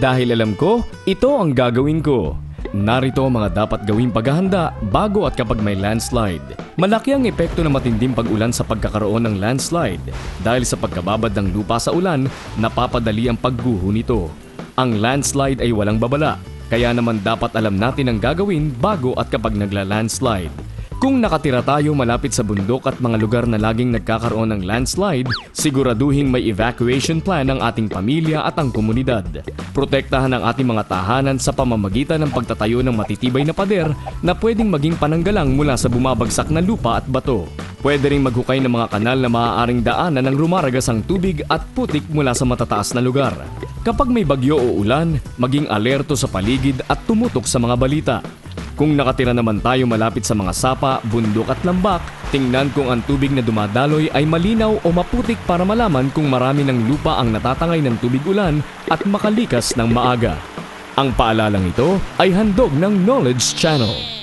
Dahil alam ko, ito ang gagawin ko. Narito ang mga dapat gawing paghahanda bago at kapag may landslide. Malaki ang epekto ng matinding pag-ulan sa pagkakaroon ng landslide. Dahil sa pagkababad ng lupa sa ulan, napapadali ang pagguho nito. Ang landslide ay walang babala, kaya naman dapat alam natin ang gagawin bago at kapag nagla-landslide. Kung nakatira tayo malapit sa bundok at mga lugar na laging nagkakaroon ng landslide, siguraduhing may evacuation plan ang ating pamilya at ang komunidad. Protektahan ang ating mga tahanan sa pamamagitan ng pagtatayo ng matitibay na pader na pwedeng maging pananggalang mula sa bumabagsak na lupa at bato. Pwede ring maghukay ng mga kanal na maaaring daanan ng rumaragasang tubig at putik mula sa matataas na lugar. Kapag may bagyo o ulan, maging alerto sa paligid at tumutok sa mga balita. Kung nakatira naman tayo malapit sa mga sapa, bundok at lambak, tingnan kung ang tubig na dumadaloy ay malinaw o maputik para malaman kung marami ng lupa ang natatangay ng tubig ulan at makalikas ng maaga. Ang paalalang ito ay handog ng Knowledge Channel.